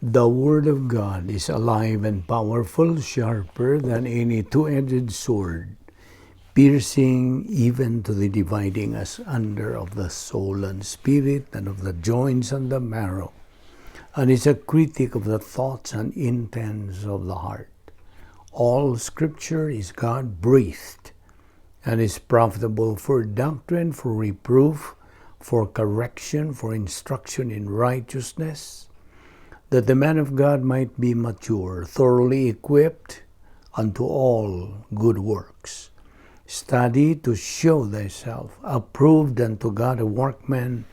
The Word of God is alive and powerful, sharper than any two-edged sword, piercing even to the dividing asunder of the soul and spirit and of the joints and the marrow, and is a critic of the thoughts and intents of the heart. All Scripture is God-breathed and is profitable for doctrine, for reproof, for correction, for instruction in righteousness, that the man of God might be mature, thoroughly equipped unto all good works. Study to show thyself approved unto God, a workman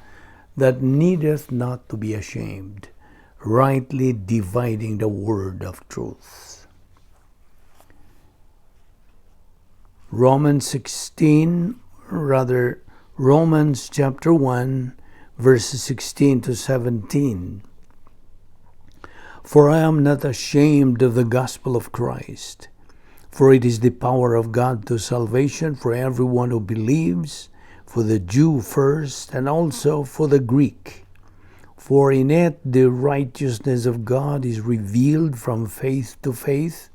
that needeth not to be ashamed, rightly dividing the word of truth. Romans chapter 1, verses 16 to 17. For I am not ashamed of the gospel of Christ, for it is the power of God to salvation for everyone who believes, for the Jew first, and also for the Greek. For in it the righteousness of God is revealed from faith to faith,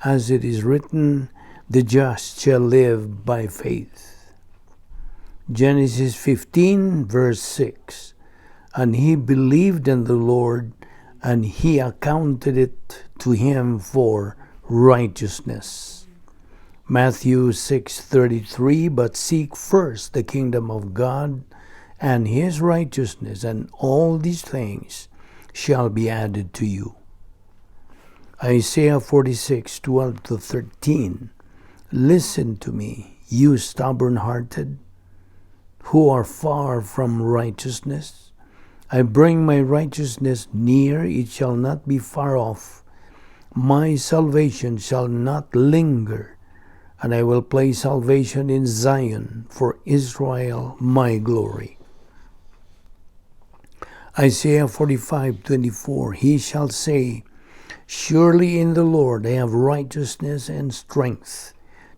as it is written, the just shall live by faith. Genesis 15, verse 6. And he believed in the Lord, and he accounted it to him for righteousness. Matthew 6:33, but seek first the kingdom of God and his righteousness, and all these things shall be added to you. Isaiah 46:12 to 13. Listen to me, you stubborn-hearted, who are far from righteousness. I bring my righteousness near, it shall not be far off. My salvation shall not linger, and I will place salvation in Zion for Israel, my glory. Isaiah 45:24, he shall say, surely in the Lord I have righteousness and strength.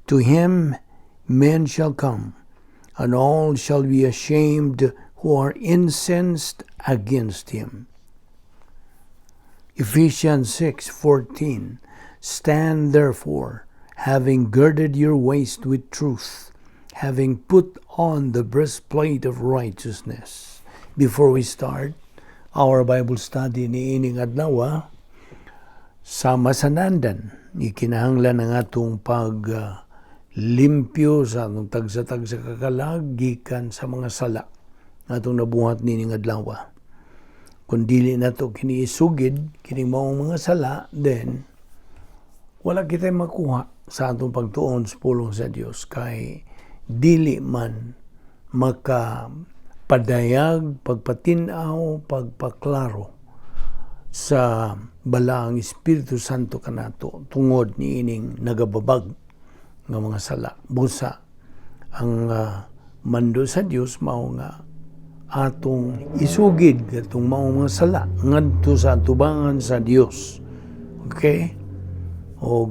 To him men shall come, and all shall be ashamed who are incensed against him. Ephesians 6:14, stand therefore, having girded your waist with truth, having put on the breastplate of righteousness. Before we start our Bible study ni ining adlaw, sa masanandan, ikinahanglan ang atong limpyo sa atong tagsa-tagsa kakalag gikan sa mga sala atong nabuhat nining adlaw. Kung dili nato kini isugid kining maong mga sala, then wala kita makuha sa atong pagtuon sa pulong sa Dios, kay dili man makapadayag, pagpatinaw, pagpaklaro sa balaang Espiritu Santo kanato tungod ni ining nagababag nga mga sala. Busa ang mando sa Dios mao nga atong isugid katong mao mga sala ngadto sa atubangan sa Dios. Okay? O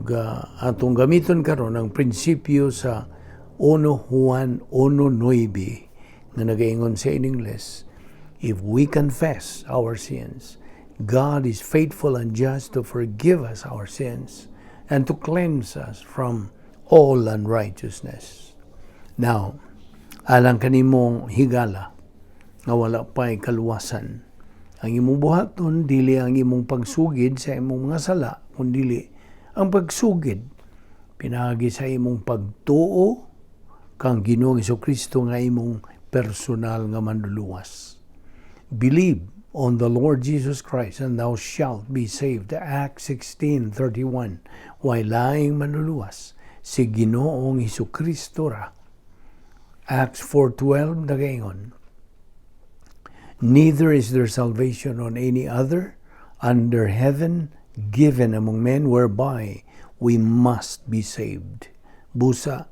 atong gamiton karon ang prinsipyo sa 1 Juan 1:9 nga nagaingon sa in English, if we confess our sins, God is faithful and just to forgive us our sins and to cleanse us from all unrighteousness. Now, alang kanimong higala nga wala pa'y kaluwasan, ang imong buhaton dili ang imong pagsugid sa imong mga sala, kundi ang pagsugid pinagi sa imong pagtuo kang Ginoong Jesucristo nga imong personal nga manluluwas. Believe on the Lord Jesus Christ and thou shalt be saved. Acts 16:31. While laing manluluwas si Ginoong Jesucristo ra. Acts 4:12 nagaingon, neither is there salvation on any other under heaven given among men whereby we must be saved. Busa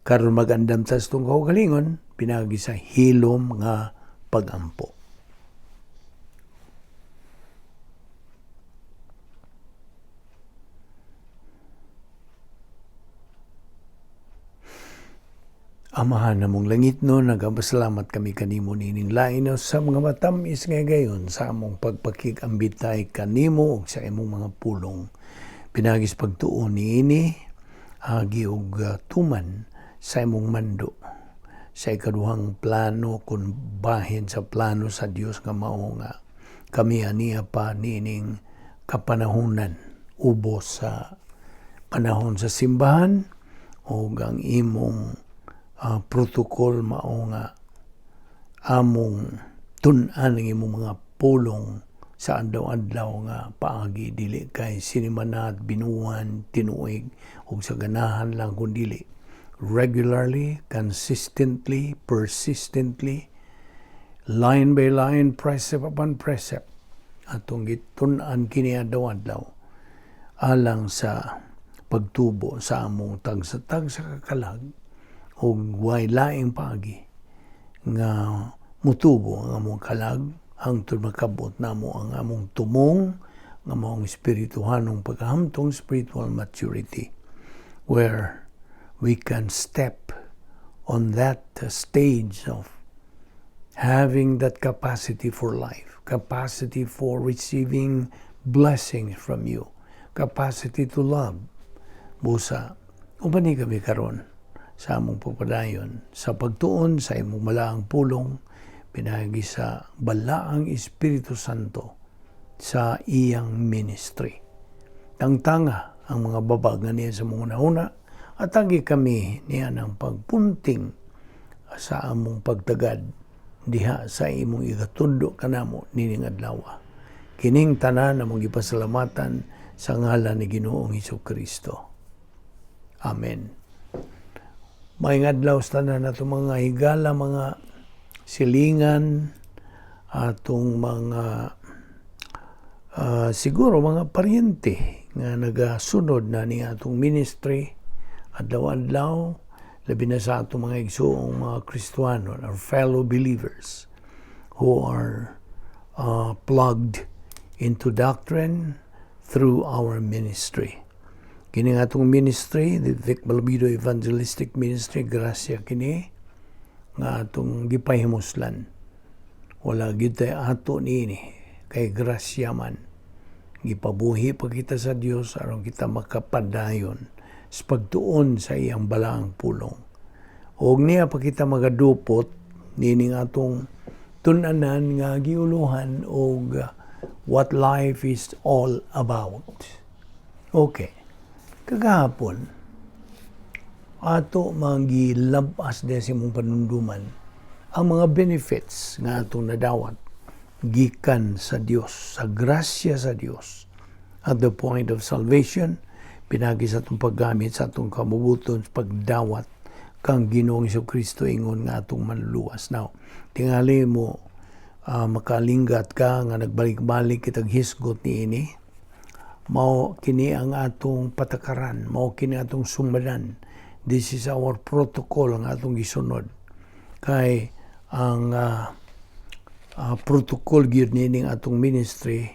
karon magandam ta sa kaugalingon pinagi sa hilom nga pagampo. Amahan namong langit no, nagapasalamat kami kanimo nining lain sa mga matamis nga gayon sa among pagpakikambitay kanimo ug sa imong mga pulong. Pinagis pagtuon niini agi og tuman sa imong mando sa ikaduhang plano kun bahin sa plano sa Dios nga mao nga kami aniya pa nining kapanahunan ubos sa panahon sa simbahan o ang imong protocol mao nga among tun-an ang imong mga pulong sa adlaw-adlaw nga paagi dili kay sinimanat binuan tinuig ug sa ganahan lang kun dili regularly, consistently, persistently, line by line, precept upon precept atong gitun-an kini adlaw-adlaw alang sa pagtubo sa among tag-sa kakalag o way laing paagi nga mutubo ang among kalag hangtod makabot namo ang among tumong nga maong espirituhanong pagkahamtong spiritual maturity where we can step on that stage of having that capacity for life, capacity for receiving blessings from you, capacity to love. Busa, upani kami karon sa among pagpadayon sa pagtuon sa imong malaang pulong pinagi sa balaang Espiritu Santo sa iyang ministry. Tangtanga ang mga babag nga niya sa mga una at agi kami niya ng pagpunting sa among pagtagad diha sa imong igatundo kanamo nining adlaw. Kining tanan among gipasalamatan sa ngalan ni Ginoong Hesukristo. Amen. Maayong adlaw sa tanan nato mga higala, mga silingan, atong mga siguro mga paryente nga nagasunod na ni atong ministry adlaw-adlaw, labi na sa atong mga igsoong mga Kristiyano, our fellow believers who are plugged into doctrine through our ministry. Kini nga atong ministry, the Balbido Evangelistic Ministry, grasya kini nga atong gipahimuslan. Wala gyud tay ato niini kay grasya man. Gipabuhi pa kita sa Dios aron kita makapadayon sa pagtuon sa iyang balaang pulong. Og niya pa kita magadupot nining atong tun-anan nga giuluhan og what life is all about. Okay. Kagahapon, ato magilabas din sa mong panunduman ang mga benefits nga atong nadawat gikan sa Dios, sa grasya sa Dios. At the point of salvation, pinagi sa atong paggamit sa atong kamubuton sa pagdawat kang Ginoong Hesukristo ingon nga atong manluluwas. Now, tingali mo makalinggat ka nga nagbalik-balik kitag hisgot niini. Mao kini ang atong patakaran, mao kini atong sumbadan. This is our protocol ang atong gisunod. Kay ang protocol gyud nining atong ministry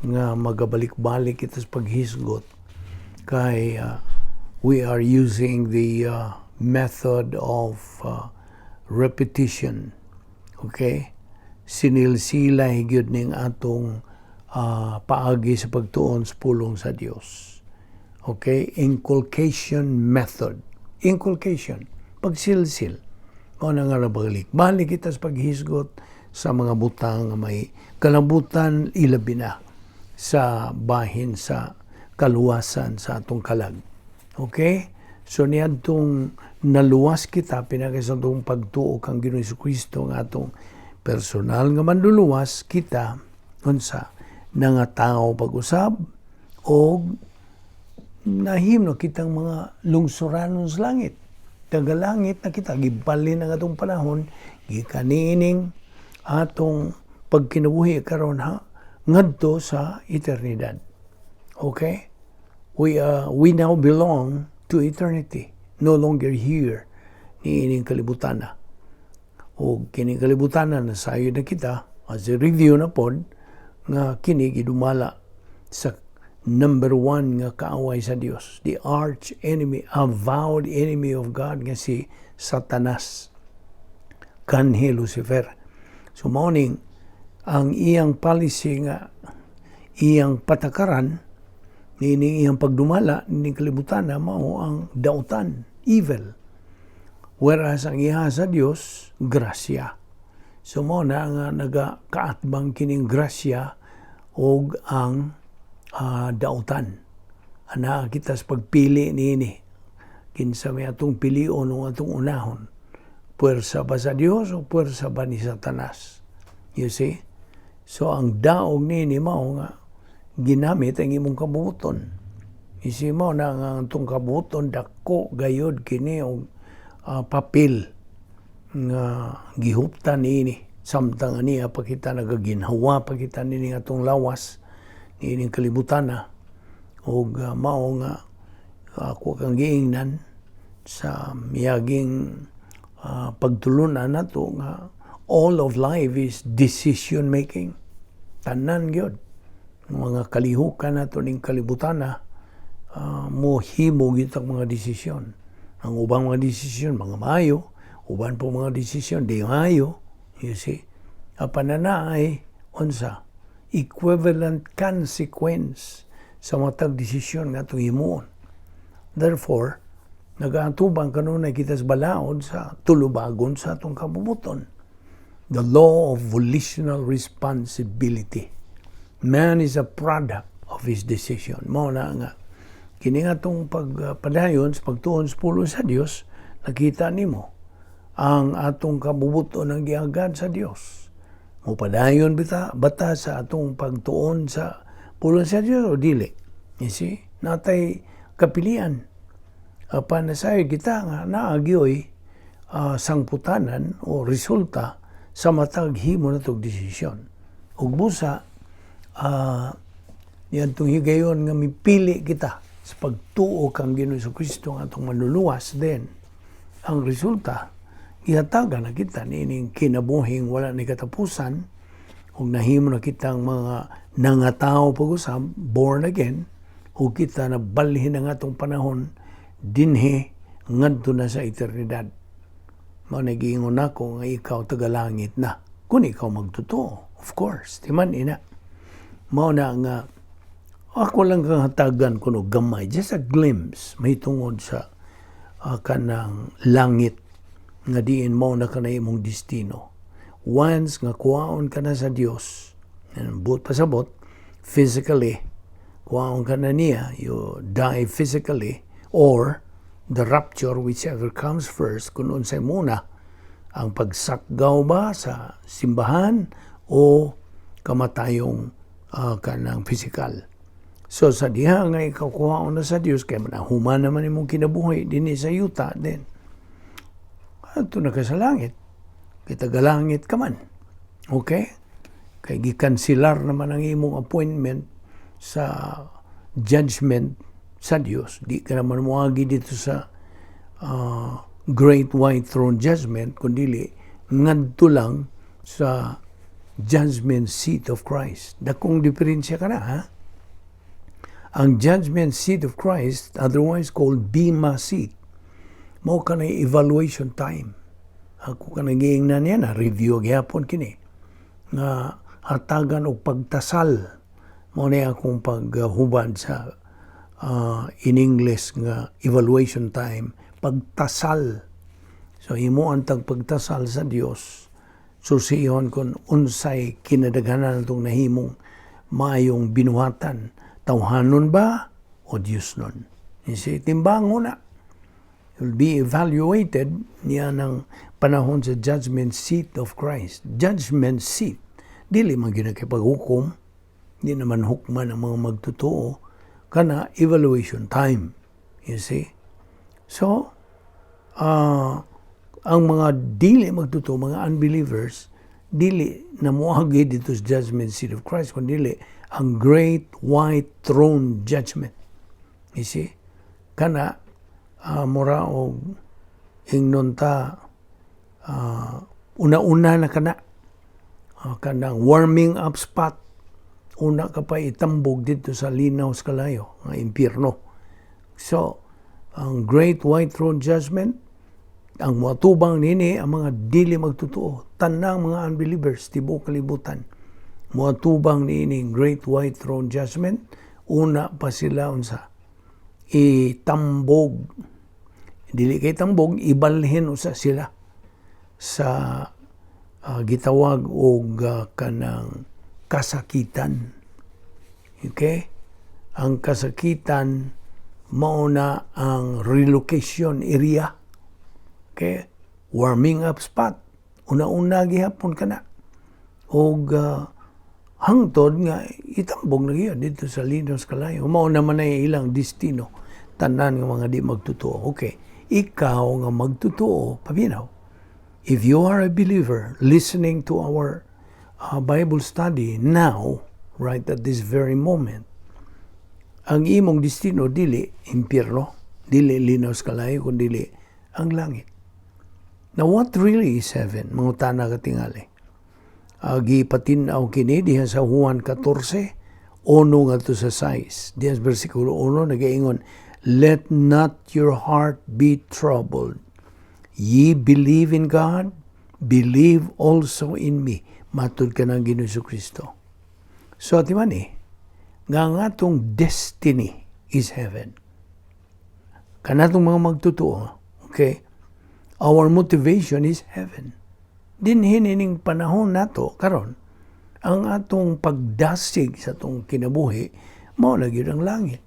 nga magabalik-balik ito sa paghisgot. Kay we are using the method of repetition. Okay? Sinilsilay gyud ning atong paagi sa pagtuon sa pulong sa Dios. Okay? Inculcation method. Inculcation. Pagsilsil. O na nga balik kita sa paghisgot sa mga butang nga may kalabutan ilabi na sa bahin sa kaluwasan sa atong kalag. Okay? So niadtong naluwas kita pinagay sa atong pagtuo kang Ginoong Hesukristo nga atong personal nga manluluwas kita unsa na nga tao pag-usab o nahimno kitang mga lungsuranon sa langit. Tagalangit na kita, gibalin ang atong panahon, gikanining atong pagkinabuhi karon ha, ngadto sa eternidad. Okay? We now belong to eternity, no longer here ni ining kalibutan na. O kining kalibutan na sayo na kita, as a review na pod, nga kini gidumala sa number one nga kaaway sa Dios, the arch enemy, avowed enemy of God nga si Satanas kanhi Lucifer. So morning ang iyang policy nga iyang patakaran nining iyang pagdumala nining kalibutan na mao ang dautan, evil. Whereas ang iha sa Dios grasya. So mo na nga nagakaatbang kining grasya og ang dautan. Ana kita sa pagpili niini. Kinsa may atong pilion o atong unahon. Puwersa ba sa Dios o puwersa ba ni Satanas? You see? So ang daog niini mao nga ginamit ang imong kabubuton. You see mo na nga atong kabubuton dako gayod kini og papel nga gihuptan niini samtang aniya pa kita nagaginhawa pa kita nini atong lawas niining kalibutan na og mao nga ako kang giingnan sa miyaging pagtulunan nato nga all of life is decision making. Tanan gyud mga kalihukan nato ning kalibutan na mohimo gyud ang mga desisyon. Ang ubang mga desisyon mga maayo, uban po mga desisyon di maayo. You see? Apan na ay unsa equivalent consequence sa matag desisyon nga itong himuon. Therefore, nag-aatubang kanunay kita sa balaod sa tulubagon sa atong kabubuton. The law of volitional responsibility. Man is a product of his decision. Mao na nga. Kini nga itong pagpadayon sa pagtuon sa pulo sa Dios, nakita nimo ang atong kabubuton ng giagad sa Dios. Mupadayon bata sa atong pagtuon sa pulo sa Dios o dili. You see? Natay kapilian. Panasay kita nga naagyoy sangputanan o resulta sa matag himo na itong desisyon. Ug busa, yan itong higayon nga mipili kita sa pagtuo kang Ginoo Kristo nga itong manluluwas din. Ang resulta, ihatagan na kita nining kinabuhing wala ni katapusan ug nahimo na kitang mga nangatao pag-usab, born again, ug kita na balhin ang atong panahon dinhi ngadto na sa eternidad. Mao nagiingon ako nga ikaw tagalangit na kun ikaw magtotoo, of course, timan ina. Mao na nga ako lang kang hatagan kuno gamay, just a glimpse may tungod sa kanang langit nga diin mo na kanay imong destino. Once nga kuwaon ka na sa Dios, but pasabot physically, kuwaon ka na niya, you die physically, or the rapture, whichever comes first, kung unsay muna, ang pagsakgaw ba sa simbahan o kamatayong kanang physical. So sa diha nga ikaw kuhaon na sa Dios, kaya manahuman naman imong kinabuhi din sa yuta din. Ito na ka sa langit. Kita galangit ka man. Okay? Kaya gikansilar naman ang imong appointment sa judgment sa Dios. Di ka naman muagi dito sa Great White Throne Judgment, kundi ngadto lang sa judgment seat of Christ. Dakong diferensya ka na, ha? Ang judgment seat of Christ, otherwise called Bema seat, mao ka na evaluation time. Ako ka naging na niya na review gyapon kini nga hatagan og pagtasal. Mao na akong paghubad sa in English nga evaluation time, pagtasal. So imo ang pagtasal sa Dios. Susihon kun unsay kinadaghanan natong nahimong maayong binuhatan. Tawhanon ba o Diyos nun? Kasi timbangon na. It will be evaluated niya ng panahon sa judgment seat of Christ. Judgment seat. Dili man ginakipaghukom. Di naman hukman ang mga magtotoo. Kana evaluation time. You see? So, ang mga dili magtotoo, mga unbelievers, dili na muagi dito sa judgment seat of Christ, kundi dili ang great white throne judgment. You see? Kana mura og ingnon ta una-una na kana kanang warming up spot. Una ka pa itambog dito sa linaw sa kalayo, nga impyerno. So, ang great white throne judgment, ang matubang nini ang mga dili magtotoo, tanang mga unbelievers tibuok kalibutan. Matubang nini Great White Throne Judgment, una pa sila unsa itambog, dili kay tambog, ibalhin usa sila sa gitawag og kanang kasakitan. Okay? Ang kasakitan mauna ang relocation area. Okay? Warming up spot. Una-una gihapon kana. Og hangtod nga itambog na gyud dito sa Linos Kalayo. Mao naman ay ilang destino. Tanan nga mga di magtotoo. Okay. Ikaw nga magtotoo, pabinaw. If you are a believer listening to our Bible study now, right at this very moment, ang imong destino dili impyerno, dili Linos Kalayo, kundi dili ang langit. Now, what really is heaven? Mangutana ka tingali. Gipatinaw kini diha sa Juan 14, 1 ngadto sa 6. Diha sa versikulo 1 nagaingon, "Let not your heart be troubled. Ye believe in God, believe also in me." Matud ka ng Ginoong Kristo. So, ati man nga atong destiny is heaven. Kanatong mga magtotoo, okay? Our motivation is heaven. Dinhin ining panahon nato karon, ang atong pagdasig sa atong kinabuhi mao na gyud ang langit.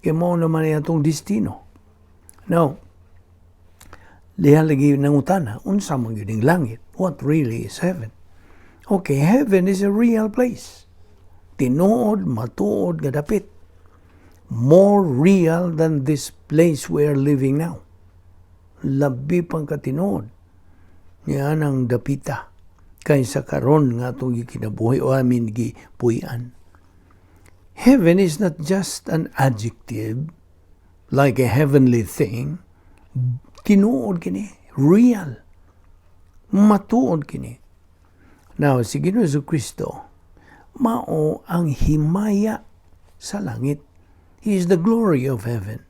Kaya mao naman atong destino. Now, liha lagi nangutana, unsa man gyud ang langit? What really is heaven? Okay, heaven is a real place. Tinuod, matuod, nga dapit. More real than this place we are living now. Labi pang katinuod. Yan ang dapita. Kaysa karon nga itong gikinabuhi o amin gipuyan. Heaven is not just an adjective, like a heavenly thing. Tinuod kini. Real. Matuod kini. Now, si Ginoong Kristo, mao ang himaya sa langit. He is the glory of heaven.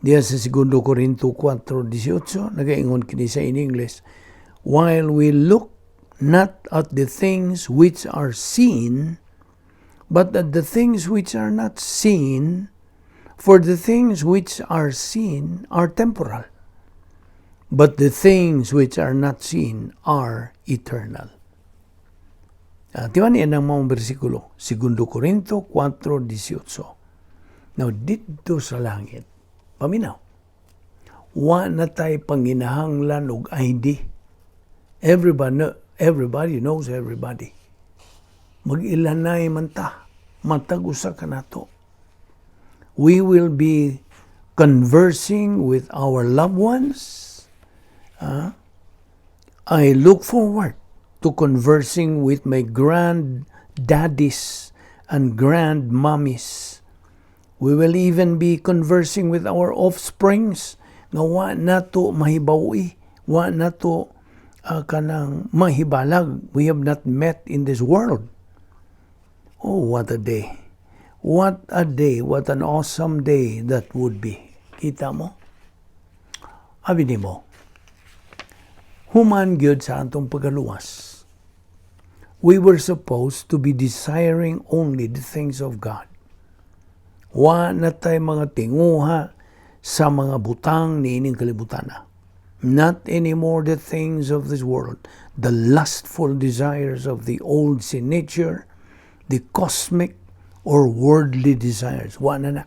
Diya sa 2 Corinto 4:18, nagaingon kini sa in English, "While we look not at the things which are seen, but at the things which are not seen, for the things which are seen are temporal, but the things which are not seen are eternal." Tiwan yan ang mga bersikulo, 2 Corinto 4:18. Now, dito sa langit, paminaw, wa na tayo panginahanglan og ID. Everybody knows everybody. Mag-ilanay man ta, matag-usa ka nato. We will be conversing with our loved ones. I look forward to conversing with my granddaddies and grandmommies. We will even be conversing with our offsprings nga wa nato mahibawi, wa nato kanang mahibalag. We have not met in this world. Oh, what a day. What a day, what an awesome day that would be. Kita mo? Abi nimo, human gyud sa atong pagaluwas. We were supposed to be desiring only the things of God. Wa na tayo mga tinguha sa mga butang ni ining kalibutana. Not anymore the things of this world, the lustful desires of the old sin nature, the cosmic or worldly desires. Wa na na.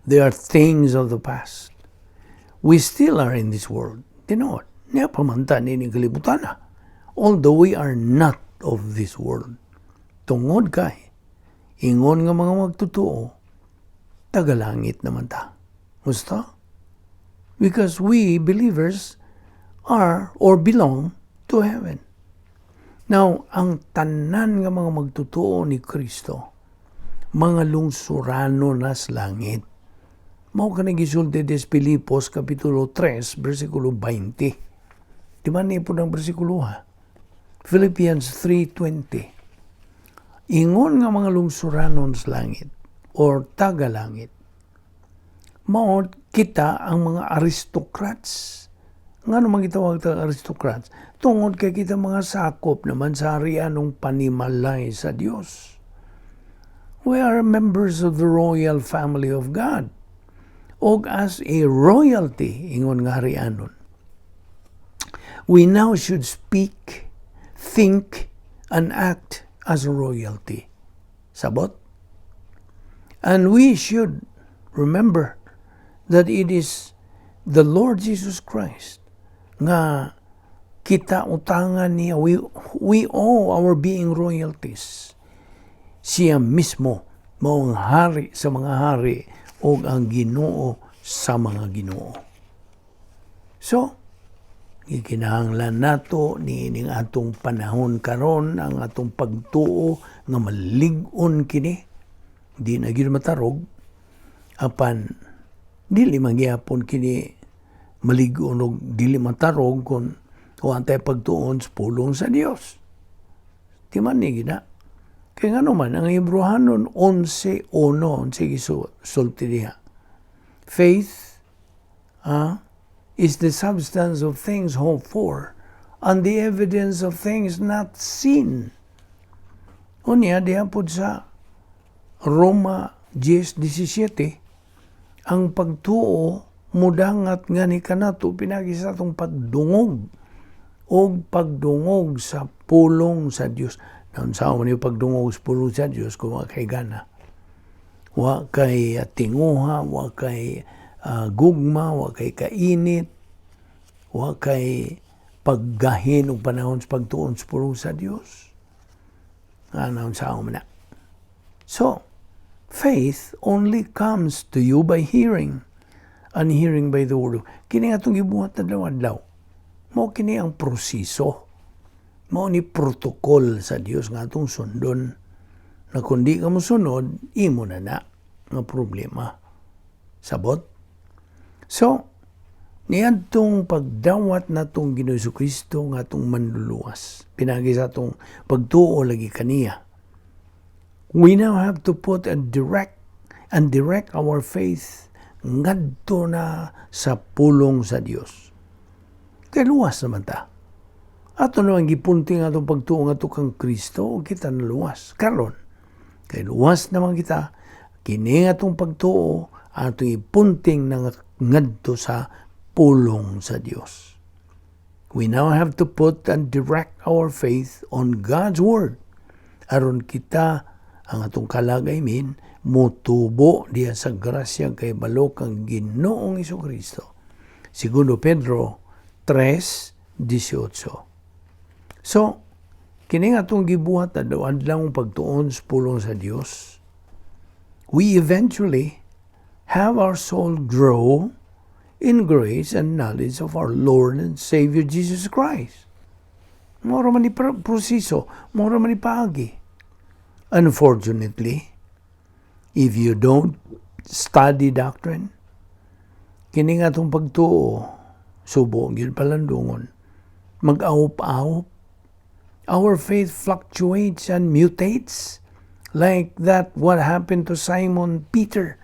They are things of the past. We still are in this world. Tinood, niya pamantan ining kalibutana. Although we are not of this world. Tungod kay, ingon nga mga magtotoo, tagalangit naman ta. Musta? Because we believers are or belong to heaven. Now, ang tanan nga mga magtotoo ni Kristo, mga lungsurano nas langit. Mao ka nagisulti des Pilipos, Kapitulo 3, versikulo 20. Di ba niyo po ng versikulo ha? Philippians 3:20. Ingon nga mga lungsuranon sa langit or tagalangit. mao kita ang mga aristocrats. Nga naman gitawag ta aristocrats? Tungod kay kita mga sakop naman sa harianong panimalay sa Dios. We are members of the royal family of God. Og as a royalty, ingon nga harianon, we now should speak, think, and act as a royalty. Sabot? And we should remember that it is the Lord Jesus Christ nga kita utangan niya. We owe our being royalties. Siya mismo maong hari sa mga hari o ang Ginoo sa mga Ginoo. So, gikinahanglan nato niining atong panahon karon ang atong pagtuo nga malig-on kini, di na gyud matarog, apan dili magyapon kini malig-on og dili matarog kon o antay pagtuon sa pulong sa Dios. Di man ni gina. Kaya nga naman, ang Hebrehanon 11:1, sige sulti diha. Faith is the substance of things hoped for and the evidence of things not seen. Unya, diha po sa Roma 10:17, ang pagtuo mudangat nga ni kanato pinagi sa atong pagdungog o pagdungog sa pulong sa Dios. Naon sa man yung pagdungog sa pulong sa Dios kung wa kay gana, wa kay tinguha, wa kay gugma, wa kay kainit, wa kay paggahin og panahon sa pagtuon sa pulong sa Dios. Naon sa man na. So, faith only comes to you by hearing, and hearing by the word. Kini atong gibuhat adlaw-adlaw. Mao kini ang proseso. Mao ni protokol sa Dios nga atong sundon. Na kundi ka mo sunod, imo na nga problema. Sabot? So, niadtong pagdawat natong Ginoo Kristo nga atong manluluwas. Pinagi sa atong pagtuo lagi kaniya. We now have to put and direct our faith ngadto na sa pulong sa Dios. Kay luwas naman ta. Ato naman gipunting atong pagtuo ngadto kang Kristo, o kita naluwas karon. Kay luwas naman kita, kini atong pagtuo atong ipunting ngadto sa pulong sa Dios. We now have to put and direct our faith on God's word. Aron kita ang atong kalagaymin motubo diya sa grasya kay balok ang Ginoong Kristo. Segundo Pedro 3:18. So, kini atong gibuhat adlaw-adlaw pagtuon sa pulong sa Dios, we eventually have our soul grow in grace and knowledge of our Lord and Savior Jesus Christ. Mora man ni proseso, mora man ni paagi. Unfortunately, if you don't study doctrine, kini nga itong pagtuo, subo, yun palandungon, mag-awop-awop. Our faith fluctuates and mutates like that what happened to Simon Peter.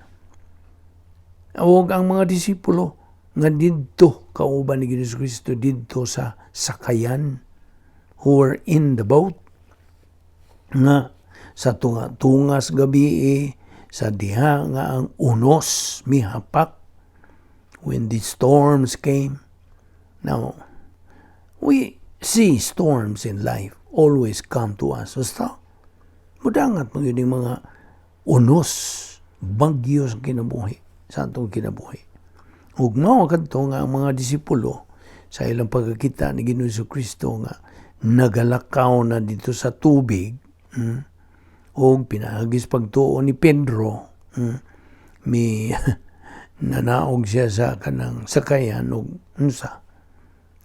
Awog ang mga disipulo nga didto kauban ni Ginoo Kristo didto sa sakayan who were in the boat nga sa tungas gabi sa diha nga ang unos mihapak when the storms came. Now, we see storms in life always come to us. Basta, mudangat mo yun mga unos, bagyo sa kinabuhi, sa atong kinabuhi. Ug mao kadto nga ang mga disipulo sa ilang pagkakita ni Ginoo Kristo nga nagalakaw na dito sa tubig, o pinahagis pagtuo ni Pedro, may nanaog siya sa kanang sakayan o unsa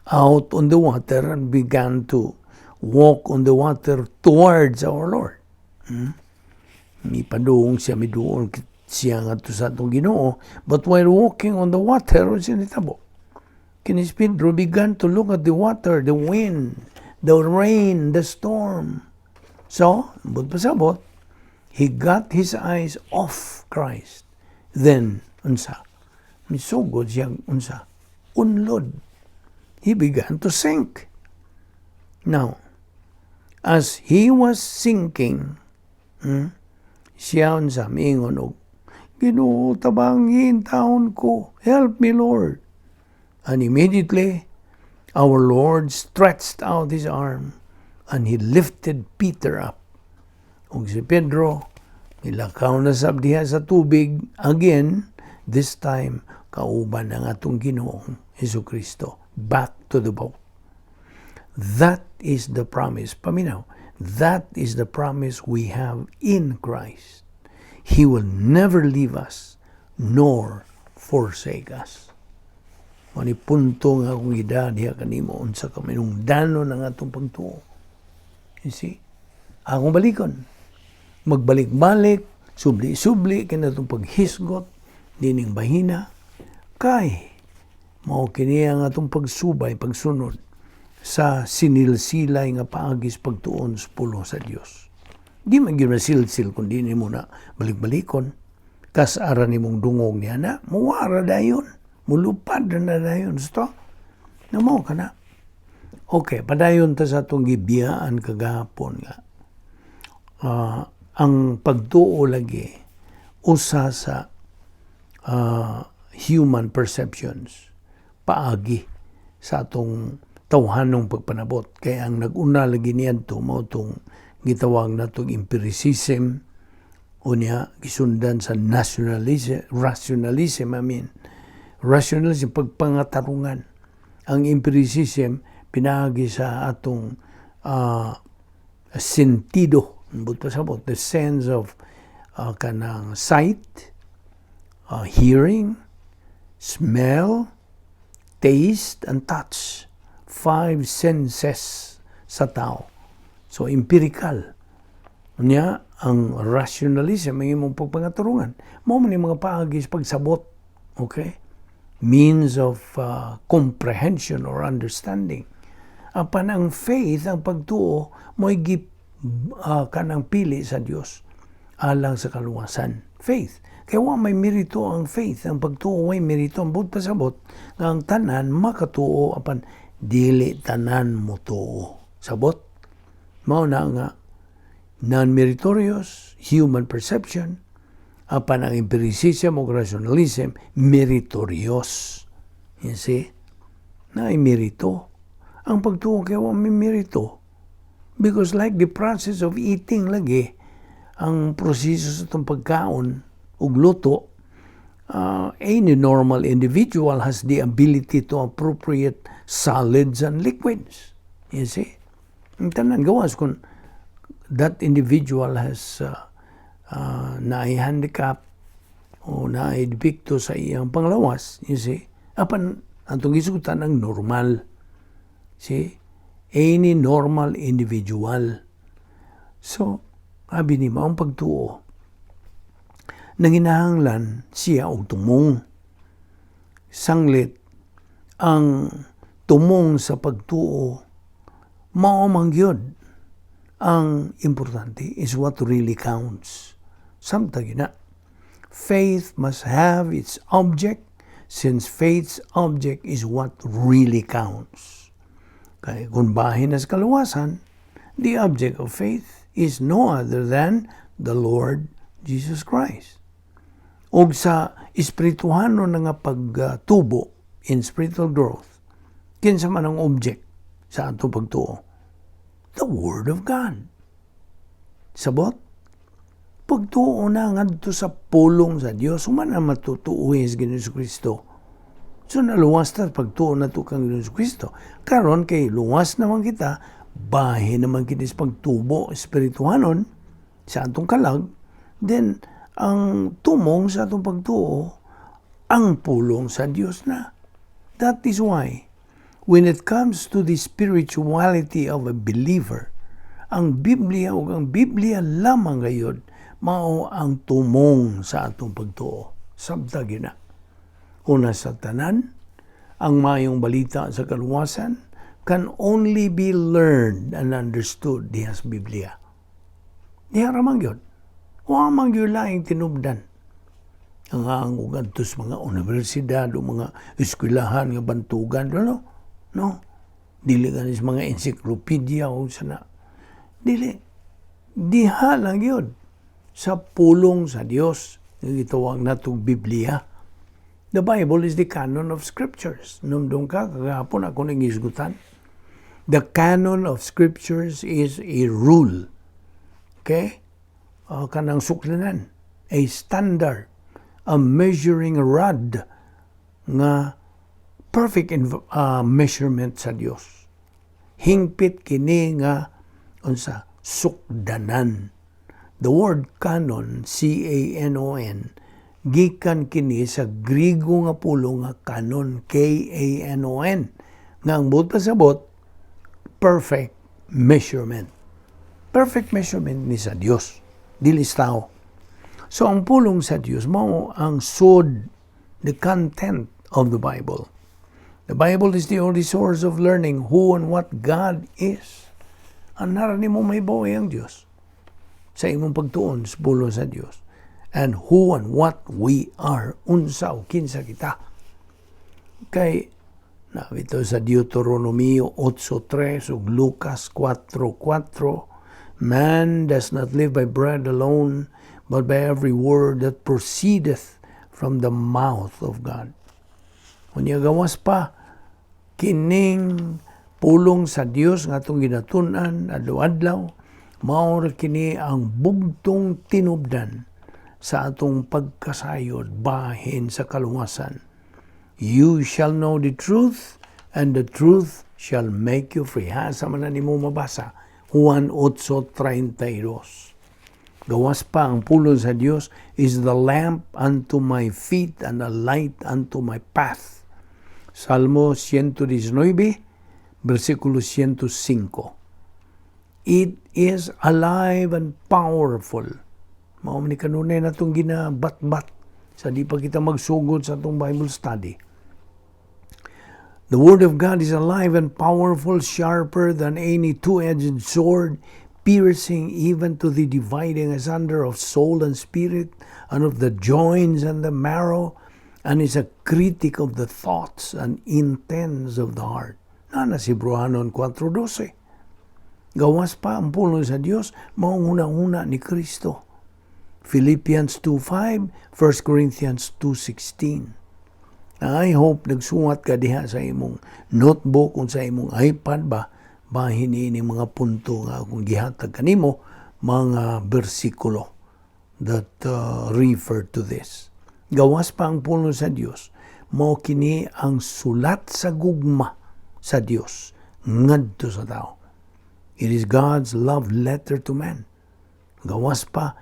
out on the water and began to walk on the water towards our Lord. May padung siya, may doon siya nga to sa itong Ginoo, but while walking on the water, siya nitabo. Kinis Pedro began to look at the water, the wind, the rain, the storm. So, but pasabot, he got his eyes off Christ. Then, unsa? misugod siyang unsa, unlod. He began to sink. Now, as he was sinking, siya unsa miingon og, Ginoo, tabangin taon ko, help me Lord. And immediately, our Lord stretched out his arm and he lifted Peter up. Ug si Pedro, milakaw na sab diha sa tubig, again, this time, kauban ang atong Ginoong Jesucristo. Back to the boat. That is the promise. Paminaw, that is the promise we have in Christ. He will never leave us, nor forsake us. Mani punto nga akong ida diha kanimo unsa ka minungdanon ang atong pagtuo. You see? Akong balikon. Magbalik-balik, subli-subli kina itong paghisgot, dining bahina, kay mao kini ang atong pagsubay, pagsunod sa sinilsilay nga paagis pagtuon sa pulong sa Dios. Di man gyud silsil kundi nimo na balik-balikon. Kasara nimong dungog niya na, muwara dayon, mulupad na dayon. Sto? Namo ka na. Okay, padayon ta sa itong gibiyaan kagahapon nga. Ang pagtuo lagi, usa sa human perceptions, paagi sa atong tawhanong pagpanabot. Kaya ang nag-una lagi niyan to, mao itong gitawag na itong empiricism, o niya, gisundan sa rationalism, rationalism, pagpangatarungan. Ang empiricism, pinagi sa atong sentido, the sense of kanang sight, hearing, smell, taste, and touch. 5 senses sa tao. So, empirical. Niya, ang rationalism, ang imong pagpangaturungan. Mao man yung mga paagis pagsabot. Okay? Means of comprehension or understanding. Apan ang faith, ang pagtuo, mo'y kanang pili sa Dios alang sa kaluwasan. Faith. Kaya may merito ang faith. Ang pagtuo may merito. Ang buot pasabot nga ang tanan makatuo apan dili tanan mo tuo. Sabot? Mao na nga non-meritorious, human perception, apan ang empiricism o rationalism, meritorious. You see? Na merito. Ang pagtuo kaya may merito. Because like the process of eating lagi, ang proseso sa itong pagkaon ug luto, any normal individual has the ability to appropriate solids and liquids. You see? Ang tanan gawas kung that individual has na-handicap o na-depicto sa iyang panglawas, you see? Apan, atong gisugutan ang normal. See? Any normal individual. So, abi ni maong pagtuo, nanginahanglan siya og tumong. Sanglit, ang tumong sa pagtuo, mao man gyud ang importante is what really counts. Samtang na. Faith must have its object, since faith's object is what really counts. Kaya kung bahin na sa kaluwasan, the object of faith is no other than the Lord Jesus Christ. Og sa espirituhano na nga pagtubo in spiritual growth, kinsa man ang object sa ato pagtuo? The Word of God. Sabot? Pagtuo na nga dito sa pulong sa Dios, human na matutuuhin sa Ginoong Kristo. So naluwas na pagtuo na ito kang Ginoong Kristo. Karon kay luwas naman kita, bahin naman kita sa pagtubo espirituhanon sa atong kalag, then ang tumong sa atong pagtuo, ang pulong sa Dios na. That is why, when it comes to the spirituality of a believer, ang Biblia o ang Biblia lamang gayud mao ang tumong sa atong pagtuo. Sabta gina. Una sa tanan, ang mayong balita sa kaluwasan can only be learned and understood diha sa Biblia. Diha ramang yun. Huwag man yun lang tinubdan. ang ugantos mga universidad o mga eskwelahan nga bantugan no dili ganis mga encyclopedia o sana dili diha lang yun sa pulong sa Dios nga gitawag natong Biblia. The Bible is the canon of scriptures. Numdum ka kagahapon ako nang isgutan. The canon of scriptures is a rule. Okay? Kanang suklanan, a standard, a measuring rod nga perfect measurement sa Dios. Hingpit kini nga unsa sukdanan. The word canon, C-A-N-O-N, gikan kini sa Griego nga pulo nga kanon, K-A-N-O-N, nga ang buot pasabot perfect measurement. Perfect measurement ni sa Dios, dili sa tao. So, ang pulong sa Diyos, mao ang sod, the content of the Bible. The Bible is the only source of learning who and what God is. Ang naranin mo may bawi ang Diyos sa imong pagtuon sa pulong sa Diyos. And who and what we are, unsa o kinsa kita. Kay, ito sa Deuteronomio 8:3 ug Lucas 4:4, man does not live by bread alone, but by every word that proceedeth from the mouth of God. Unya gawas pa, kining pulong sa Dios nga atong ginatun-an adlaw-adlaw, mao kini ang bugtong tinubdan sa atong pagkasayod bahin sa kalungasan. You shall know the truth, and the truth shall make you free. Sa man nimo mabasa, Juan 8:32. Gawas pa ang pulong sa Dios is the lamp unto my feet and a light unto my path. Salmo 119, versikulo 105. It is alive and powerful. Mao man ni kanunay natong ginabat-bat sa di pa kita magsugod sa atong Bible study. The Word of God is alive and powerful, sharper than any two-edged sword, piercing even to the dividing asunder of soul and spirit, and of the joints and the marrow, and is a critic of the thoughts and intents of the heart. Na si Bruhanon 4:12. Gawas pa ang pulong sa Dios, maungunang-una ni Kristo. Philippians 2:5, 1 Corinthians 2:16. I hope nagsuwat ka diha sa imong notebook o sa imong iPad bahin ini mga punto nga akong gihatag kanimo, mga bersikulo that refer to this. Gawas pa ang pulong sa Dios, mao kini ang sulat sa gugma sa Dios ngadto sa tao. It is God's love letter to man. Gawas pa,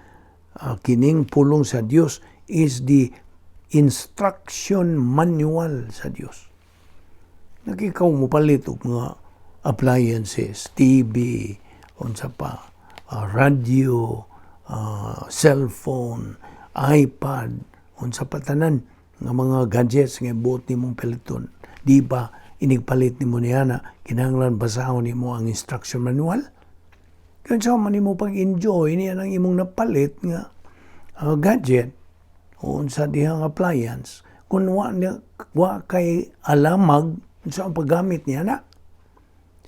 kining pulong sa Dios is the instruction manual sa Dios. Nakikaw mo palit og mga appliances, TV, unsa pa, radio, cellphone, iPad, unsa pa tanan nga mga gadgets nga buot nimong paliton. Di ba inigpalit nimo niya na kinahanglan basahon nimo ang instruction manual? Kung sa man nimo pag-enjoy niya ng imong napalit nga gadget o unsa dihang appliance, kung wa kay alamag sa paggamit niya na.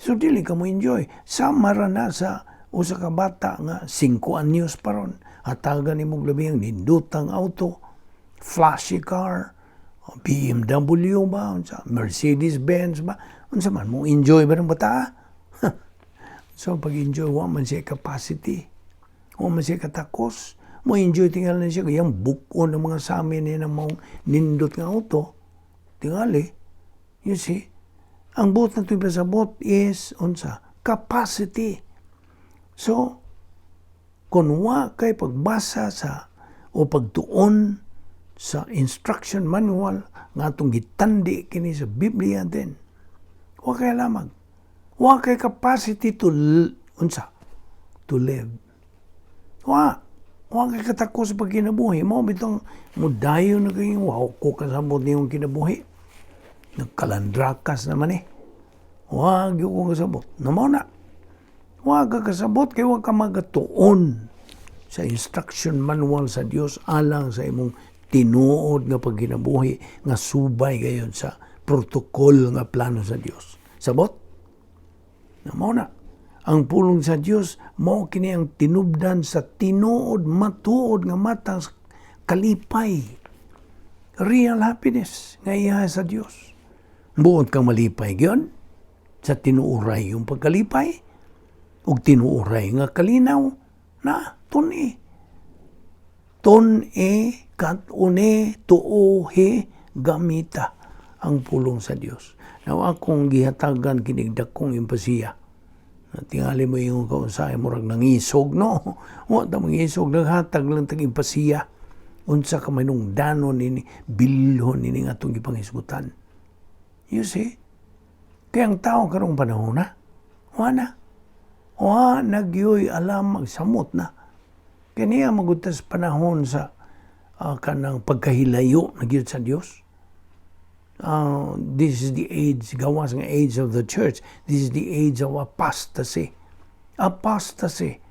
So dili ka mo enjoy. Sama ra na sa usa ka bata nga 5 anyos pa ron. Hatagan nimo labi ang nindutang auto, flashy car, BMW ba, unsa, Mercedes-Benz ba, unsa man mo enjoy ba ng bata? So pag-enjoy wa man siya capacity. Wa man siya katakos. Mo enjoy tingal na siya kayang bukon ng mga samin niya ng mga nindot nga auto. Tingali. You see? Ang buot na ito'y pasabot is, unsa, capacity. So, kung wa kay pagbasa sa o pagtuon sa instruction manual nga itong gitandi kini sa Biblia din, wa kay lamag. Wa kay capacity to, unsa, to live. Wa kay katakos pag kinabuhi. Mo bitong mudayo na kayong wow ko kasabot niyong kinabuhi. Nagkalandrakas naman eh. Huwag yung kasabot. Namaw na. Huwag ka kasabot kaya huwag ka magatuon sa instruction manual sa Diyos alang sa imong tinuod nga pagkinabuhi nga subay gayon sa protokol nga plano sa Dios. Sabot? Mao na. Ang pulong sa Dios mao kini ang tinubdan sa tinuod matuod nga matang kalipay. Real happiness nga iya sa Dios. Buot kang malipay gyon sa tinuuray yung pagkalipay ug tinuuray nga kalinaw na tun-e. Tun-e kat une tuohe gamita ang pulong sa Dios. Now akong gihatagan kinig dakong impasiya. Tingali mo yung kausay mo rag nangisog, no? Wa ta mangisog, naghatag lang tag impasiya. Unsa ka manung danon nini, bilhon nini nga itong ipangisgutan. You see? Kaya ang tao karong panahon na, wala. Nagyoy alam magsamot na. Kaya niya magutas panahon sa kanang pagkahilayo na gyud sa Dios. This is the age, gawas ng age of the church. This is the age of apostasy. Apostasy.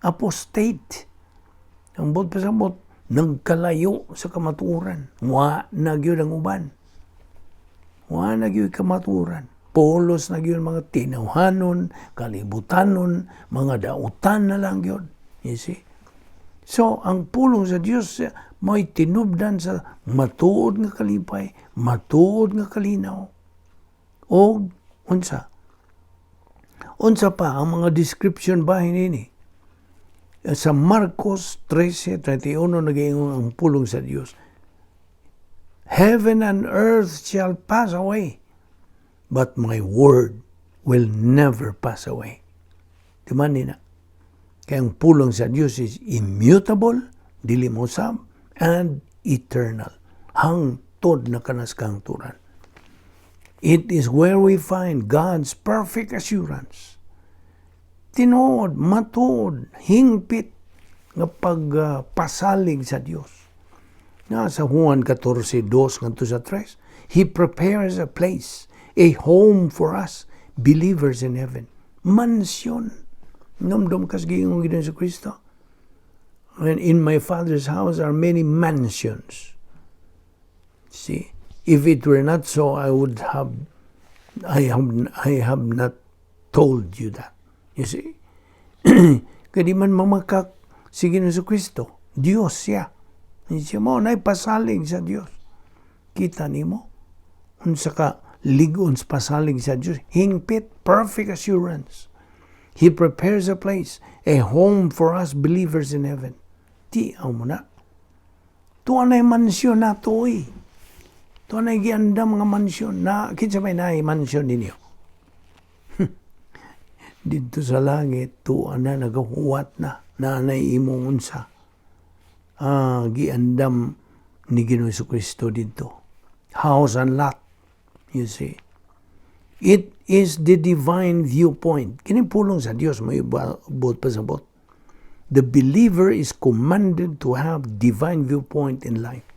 Apostate. Ang bot pasabot, nagkalayo sa kamaturan. Nagyod ang uban. Nagyod kamaturan. Polos nagyod mga tinawhanon, kalibutanon, mga dautan na lang yun. You see? So, ang pulong sa Diyos, may tinubdan sa matuod nga kalipay, matuod nga kalinaw. O, unsa? Unsa pa, ang mga description bahin ini. Sa Marcos 13:31 nag-iingon ang pulong sa Diyos. Heaven and earth shall pass away, but my word will never pass away. Diman nina. Kaya ang pulong sa Diyos is immutable, dili mosab, and eternal. Hangtod na kanas kahangturan. It is where we find God's perfect assurance. Tinuod, matuod, hingpit nga pagpasalig sa Dios. Sa Juan 14:2 ngadto sa 3, He prepares a place, a home for us, believers in heaven. Mansyon. Namdom kas giingong Ginoong sa Kristo. And in my Father's house are many mansions. See, if it were not so, I have not told you that. You see? Kadi man mamakak si Ginoong sa Kristo, Dios siya. Siya mo, naipasalig sa Dios. Kita nimo, unsa ka ligon sa pasalig sa Dios, hingpit, perfect assurance. He prepares a place, a home for us believers in heaven. Tiaw mo na. Tuwa na'y mansyon na to eh. Tuwa na'y gianda mga mansyon na, kinsa may na'y mansyon ninyo. Dito sa langit, tuwa na nagahuwat na, nanay imong unsa. Giandam ni Ginoong Kristo dito. House and lot, you see. It is the divine viewpoint. Kinipulong sa Diyos, may bot pasabot. The believer is commanded to have divine viewpoint in life.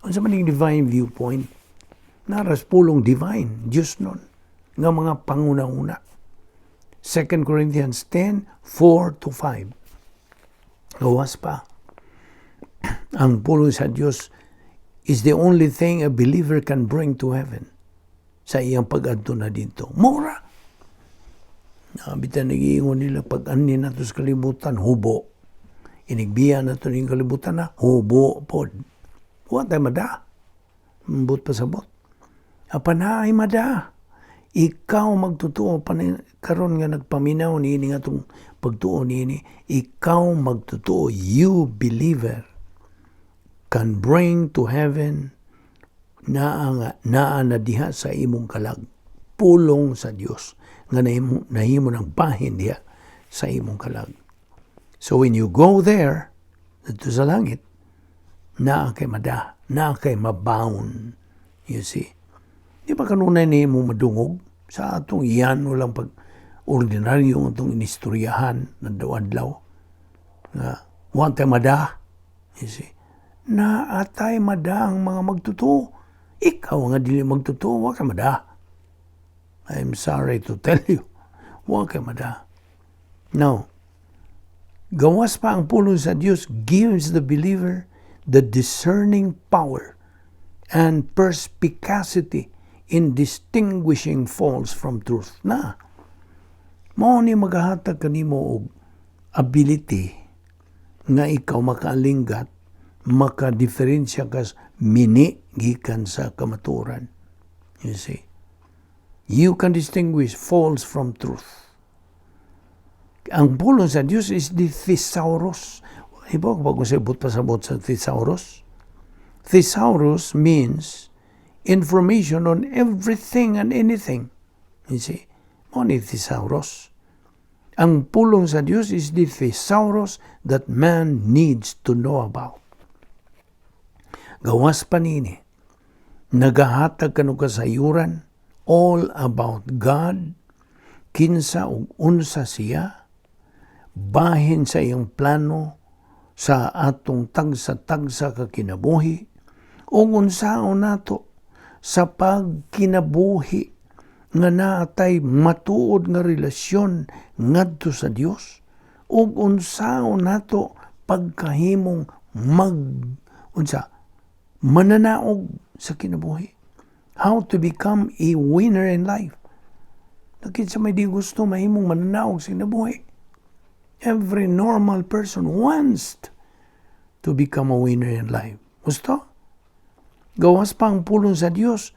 Ano sa maning divine viewpoint? Naras pulong divine, Diyos nun. Nga mga panguna-una. 2 Corinthians 10:4-5. Gawas pa. Ang pulong sa Diyos is the only thing a believer can bring to heaven. Sa iyang pag-adto na dito. Mura. Nabitan nag-iingon nila, pag-ani na ito sa kalibutan, hubo. Inigbiya na ito ng kalibutan na, hubo pod. Huwag tayo mada. Mbut pa sabot. Apana ay mada. Ikaw magtutuo, karon nga nagpaminaw ni ini nga itong pagtuo ni ini, ikaw magtutuo, you believer, can bring to heaven naa na diha sa imong kalag. Pulong sa Dios nga nahimo ng bahin diha sa imong kalag. So when you go there, dito sa langit, naa kay mada, naa kay mabound. You see? Di ba kanunay ni mo madungog sa atong iyan walang pag ordinaryo atong inistoryahan na daw-adlaw nga want tayo mada. You see? Na atay mada ang mga magtutuo. Ikaw nga dili magtutuo, wag ka mada. I'm sorry to tell you, wag ka mada. Now, gawas pa ang pulong sa Diyos gives the believer the discerning power and perspicacity in distinguishing false from truth. Na, mao ni magahatag kanimo og ability nga ikaw makaalinggat, makadiferensya kas mini gikan sa kamatuoran. You see, you can distinguish false from truth. Ang pulong sa Diyos is the thesaurus. Iba kapag kung sabot pa sa thesaurus? Thesaurus means information on everything and anything. You see, mo ni thesaurus. Ang pulong sa Diyos is the thesaurus that man needs to know about. Gawas pa nini, nagahatag kanu kasayuran all about God, kinsa ug unsa siya, bahin sa iyang plano sa atong tagsa-tagsa ka kinabuhi, ug unsaon nato sa pagkinabuhi nga naatay matuod nga relasyon ngadto sa Dios, ug unsaon nato pagkahimong mananaog sa kinabuhi. How to become a winner in life. Nakita may di gusto mahimong mananaog sa kinabuhi. Every normal person wants to become a winner in life. Gusto? Gawas pa ang pulong sa Diyos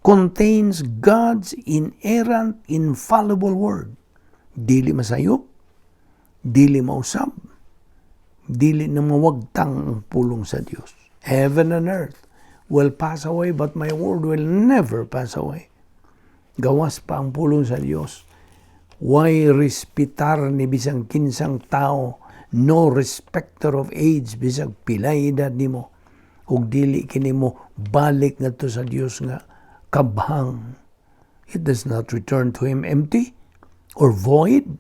contains God's inerrant, infallible word. Dili masayop, dili mausab, dili na mawagtang ang pulong sa Diyos. Heaven and earth will pass away, but my word will never pass away. Gawas pa ang pulong sa Diyos. Why respetar ni bisang kinsang tao, no respecter of age, bisag pilay edad nimo, ug dili kini mo balik ngadto sa Dios nga kabhang. It does not return to Him empty or void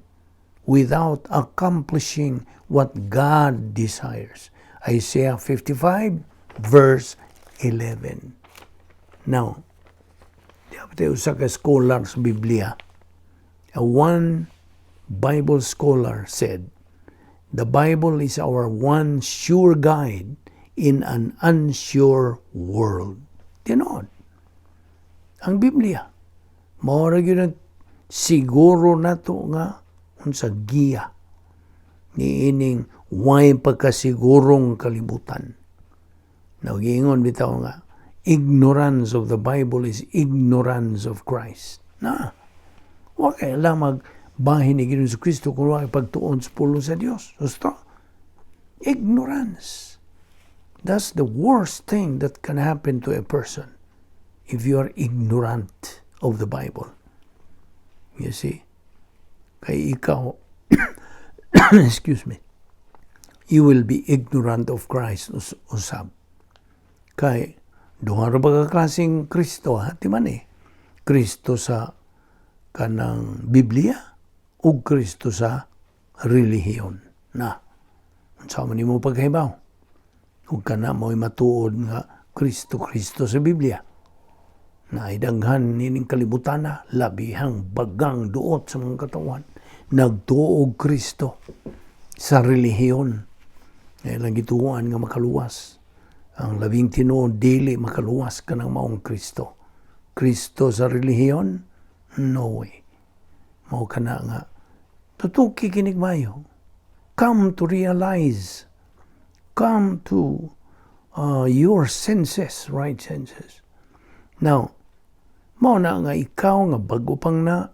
without accomplishing what God desires. Isaiah 55 verse 11. Now, di usa ka scholar sa Biblia. One Bible scholar said, the Bible is our one sure guide in an unsure world. Tinuod. Ang Biblia, maura yun siguro nato nga unsa giya ni ining way pagkasigurong kalibutan. Nagingon bitaw nga, ignorance of the Bible is ignorance of Christ. Na, wa kay lamang bahin ni Ginoong Kristo kung wa pagtuon sa pulong sa Dios. Gusto? Ignorance. That's the worst thing that can happen to a person if you are ignorant of the Bible. You see? Kay ikaw, excuse me, you will be ignorant of Christ usab. Kay duha ra ba ka klaseng Kristo, ha? Di man Kristo sa kanang Biblia ug Kristo sa relihiyon. Na, unsa man nimo paghibaw? Ug kana mo'y matuod nga Kristo sa Biblia. Na idaghan nining kalibutan na labihang bagang duot sa mga katawan. Nagtuog Kristo sa relihiyon. Lang gituan nga makaluwas. Ang labing tinuod dili makaluwas kanang maong Kristo. Kristo sa relihiyon? No way. Mao kana nga tutuki kinig mayo. Come to realize. Come to your senses, right senses. Now, mao na nga ikaw nga bago pang na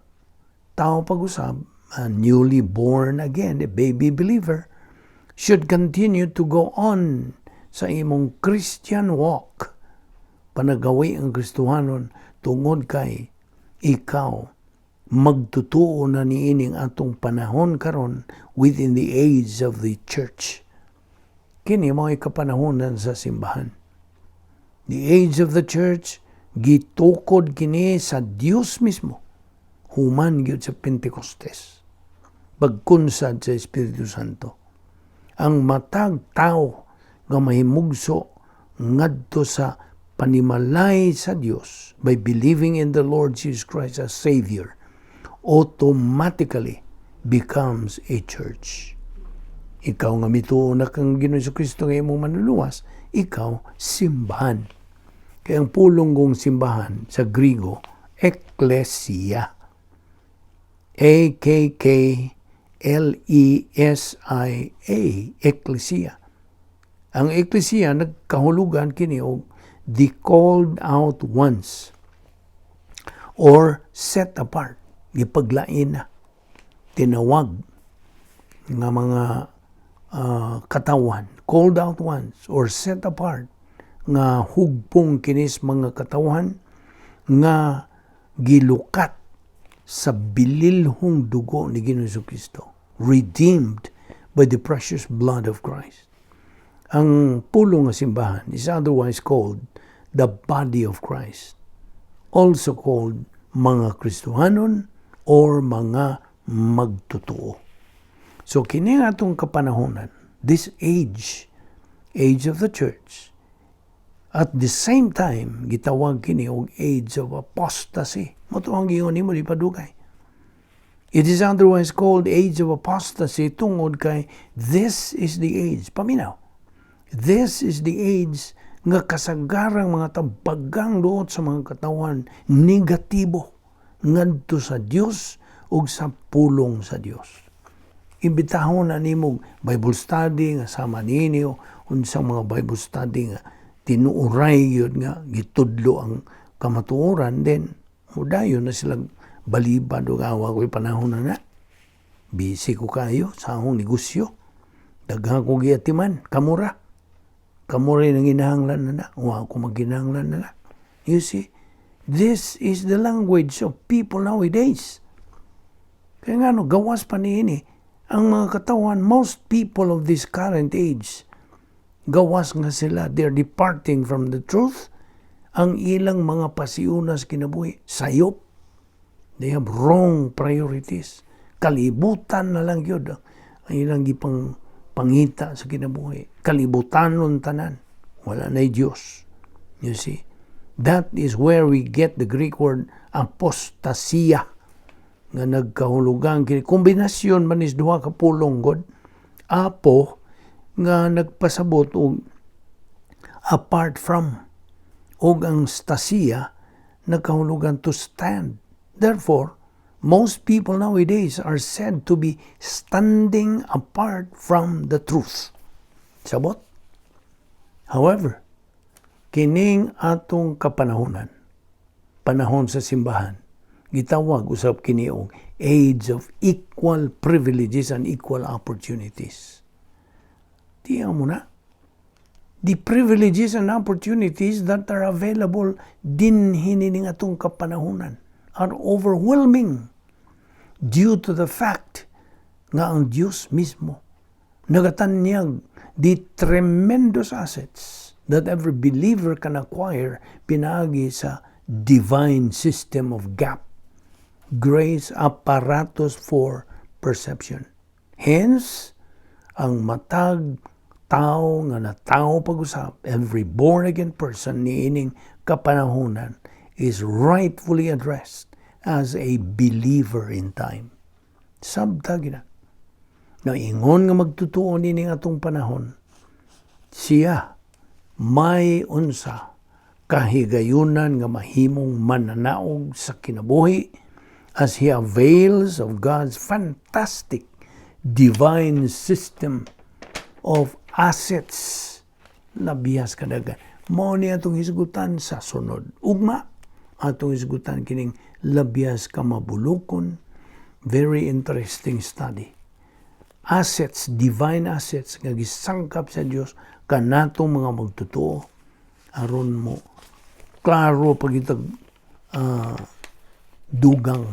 tao pag-usab, newly born again, a baby believer, should continue to go on sa imong Christian walk. Panagawi ang Kristohanon tungod kay ikaw magtutuo na niining atong panahon karon within the age of the church. Kini mo ay kapanahonan sa simbahan. The age of the church, gitukod kini sa Dios mismo. Human gyud sa Pentecostes. Pagkunsad sa Espiritu Santo. Ang matag tao nga mahimugso ngadto sa panimalay sa Dios by believing in the Lord Jesus Christ as Savior automatically becomes a church. Ikaw nga mituo na kang Ginoong Jesucristo nga imong manluluwas, ikaw simbahan. Kaya ang pulong kong simbahan sa Griego, Ekklesia. A-K-K-L-E-S-I-A, Ekklesia. Ang Ekklesia nagkahulugan kini og the called out ones or set apart, gipaglain na, tinawag nga mga katawan, called out ones or set apart, nga hugpong kinis mga katawan nga gilukat sa bililhong dugo ni Ginoong Jesucristo, redeemed by the precious blood of Christ. Ang pulong nga simbahan is otherwise called the body of Christ, also called mga Kristohanon or mga magtutuo. So kini atong kapanahonan, this age of the church, at the same time gitawag kini og age of apostasy. Moto ang giingon nimo di padugay. It is otherwise called age of apostasy tungod kay this is the age, paminaw. This is the age nga kasagarang mga tabagang duot sa mga katawan negatibo ngadto sa Dios ug sa pulong sa Dios. Imbitahon na nimo Bible study nga sama ninyo unsang mga Bible study nga tinuuray yun nga gitudlo ang kamatuoran, then mudayon na silang balibad o awa ko'y panahon na. Busy ko kayo sa akong negosyo, daghang ko giatiman, kamura nang ginahanglan na wa ko magginahanglan na. You see, this is the language of people nowadays. Kaya nga gawas pa niini ang mga katawan, most people of this current age, gawas nga sila, they're departing from the truth. Ang ilang mga pasiunas kinabuhi, sayop. They have wrong priorities. Kalibutan na lang yun. Ang ilang gipang pangita sa kinabuhi. Kalibutanon tanan. Wala na'y Diyos. You see? That is where we get the Greek word apostasia. Nga nagkahulugan. Kombinasyon man is duha ka pulong god. Apo nga nagpasabot og apart from, og ang stasia nagkahulugan to stand. Therefore, most people nowadays are said to be standing apart from the truth. Sabot? However, kining atong kapanahonan, panahon sa simbahan, gitawag usab kini og age of equal privileges and equal opportunities. Tiyan mo na, the privileges and opportunities that are available din hinining atong kapanahonan are overwhelming due to the fact nga ang Diyos mismo nagatanyag the tremendous assets that every believer can acquire pinaagi sa divine system of gap, grace apparatus for perception. Hence, ang matag tao nga natao pag-usap, every born-again person niining kapanahonan is rightfully addressed as a believer in time. Sabtag na. Naingon nga magtutuon nining atong panahon, siya may unsa kahigayunan nga mahimong mananaog sa kinabuhi as he avails of God's fantastic divine system of assets na bihas kadagan. Mao ni atong hisgutan sa sunod. Ugma atong hisgutan kining labihas ka mabulokon. Very interesting study. Assets, divine assets nga gisangkap sa Dios kanatong mga magtutuo aron mo klaro pagitag dugang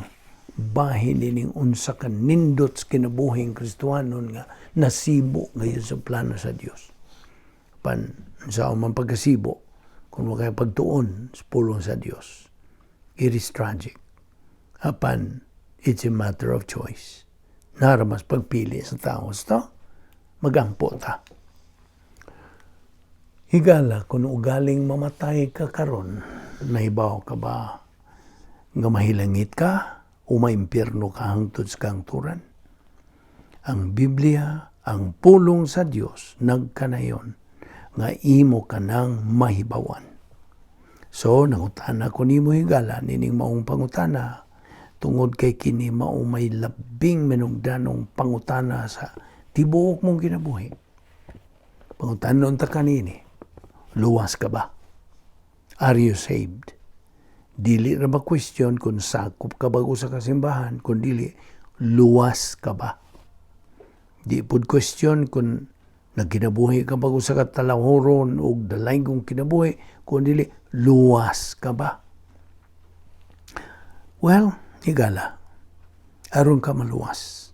bahin nining unsa ka nindot kinabuhing Kristohanon nga nasibo ngayon sa plano sa Dios. Pan sa man pagkasibo kung wakay pagtuon sa pulong sa Dios, it is tragic. Apan it's a matter of choice. Naramas pagpili sa tao ito, magampo ta. Higala kung ugaling mamatay ka karon, nahibaw ka ba nga mahilangit ka o maimpyerno ka hangtod sa kangturan? Ang Biblia ang pulong sa Dios nagkanayon nga imo kanang mahibawan. So nangutana ko nimo higala nining maong pangutana tungod kay kini mao may labing manungdanong pangutana sa tibuok mong kinabuhi. Pangutanon ta kanini, luwas ka ba? Are you saved? Dili ra ba question kung sakop ka ba sa kasimbahan, kung dili luwas ka ba? Di pud question kung nagkinabuhi ka ba sa katalahuron o dalay kong kinabuhi, kung dili luwas ka ba? Well, higala, aron ka maluwas.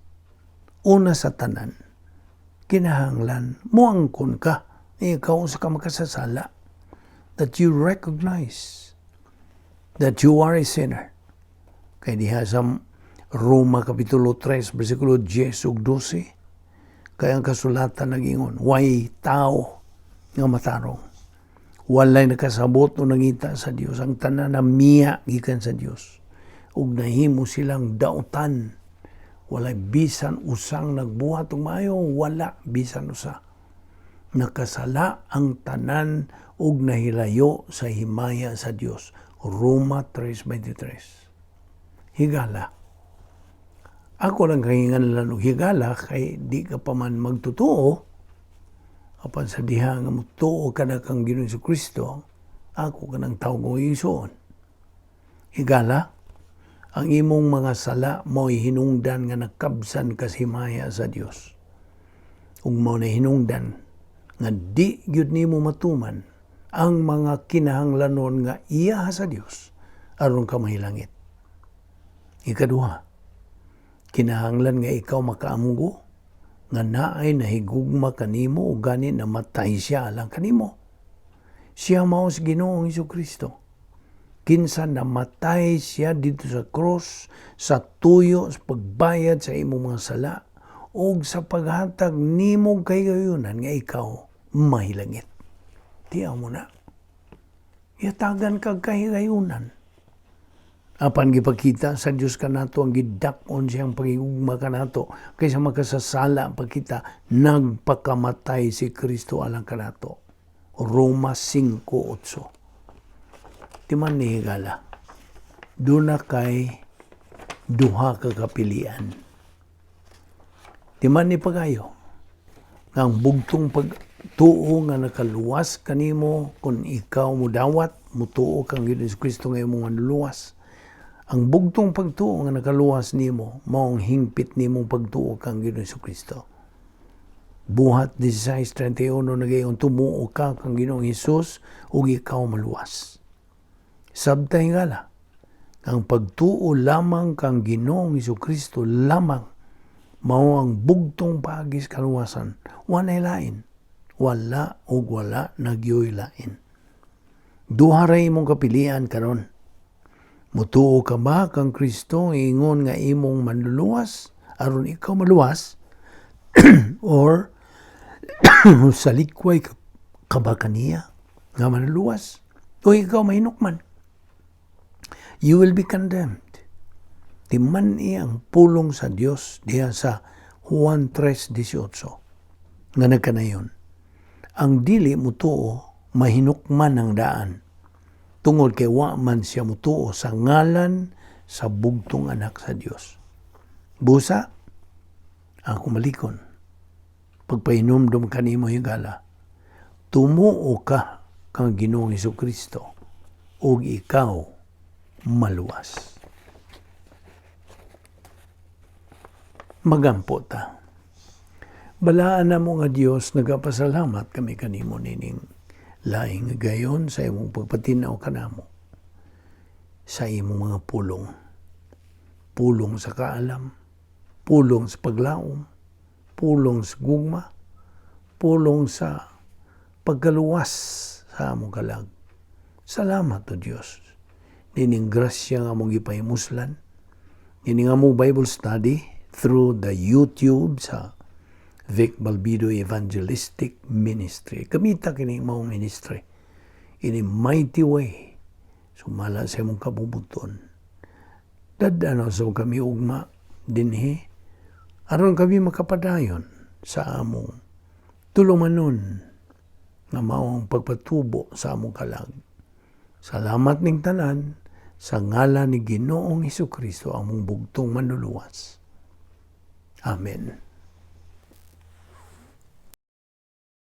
Una sa tanan, kinahanglan muangkon ka, ikaw sa ka makasasala, that you recognize that you are a sinner. Kaya diha sa Roma Kapitulo 3, versikulo 10 ug 12, kaya ang kasulatan nag-ingon, way tao nga matarong. Walay nakasabot o nangita sa Dios, ang tanan na miya gikan sa Dios. Ug nahimo silang dautan. Walay bisan usang nagbuhat og maayo, wala bisan usa. Nakasala ang tanan ug nahilayo sa himaya sa Dios. Roma 3:23. Higala. Ako lang kahingan lang og higala kay di ka pa man magtutuo. Apan sa diha nga mutuo ka na kang Ginoong Jesucristo, ako kanang tawag ko igsoon. Higala, ang imong mga sala mo'y hinungdan nga nakabsan ka sa himaya sa Dios. Ug mao na hinungdan nga di gyud nimo matuman ang mga kinahanglanon nga iya sa Dios aron ka mahilangit. Ikaduha, kinahanglan nga ikaw makaamgo nga naay nahigugma kanimo ug gani namatay siya alang kanimo. Siya mao si Ginoong Jesucristo. Kinsa namatay siya dito sa cross, sa tuyo, sa pagbayad sa imong mga sala, o sa paghatag nimo kayuyunan nga ikaw mahilangit. Tiyaw mo na. Yatagan kag kahigayunan. Apan gipakita sa Dios kanato ang gidakon siyang pagigugma kanato kaysa makasasala ang pagkita nagpakamatay si Kristo alang kanato. Roma 5:8. Timan ni higala, duna kay duha ka kapilian. Timan ni pagayo, nga ang bugtong pagtuo nga nakaluwas kanimo kung ikaw mudawat, mutuo kang Ginoong Jesucristo nga imong manluwas. Ang bugtong pagtuo nga nakaluwas nimo, maong hingpit nimong pagtuo kang Ginoong Jesucristo. Buhat 16:31 nagayon tumuo ka kang Ginoong Hesus ug ikaw maluwas. Sabta hingala, ang pagtuo lamang kang Ginoong Jesucristo lamang mao ang bugtong paagis kaluwasan. Wanay lain, wala o wala nagyoy lain. Duha ra imong kapilian karon. Mutuo ka ba kang Kristo ingon nga imong manluluwas aron ikaw maluwas or salikway ka ba kaniya nga manluluwas o ikaw mahinukman? You will be condemned. Timan ang pulong sa Dios diha sa Juan 3:18 nga nagkanayon. Ang dili mutuo mahinukman ang daan. Tungod kay wa man siya mutuo sa ngalan sa bugtong anak sa Dios. Busa, ako malikon. Pagpahinumdum kanimo higala, tumuo ka kang Ginoong Jesucristo ug ikaw maluwas. Magampo ta. Balaan na mo nga Dios, nagapasalamat kami kanimo nining laing gayon sa imong pagpatinaw kanamo sa imong mga pulong. Pulong sa kaalam, pulong sa paglaom, pulong sa gugma, pulong sa pagkaluwas sa among kalag. Salamat o Dios. Nining grasya nga mong gipahimuslan. Nining among Bible study through the YouTube sa Vic Balbido Evangelistic Ministry. Kamita kini mao ministry in a mighty way. Sumala sa imong kabubuton. Dadano sa kami ugma dinhi aron kami makapadayon sa among tulumanon nga maong pagpatubo sa among kalag. Salamat ning tanan sa ngalan ni Ginoong Hesukristo among bugtong manluluwas. Amen.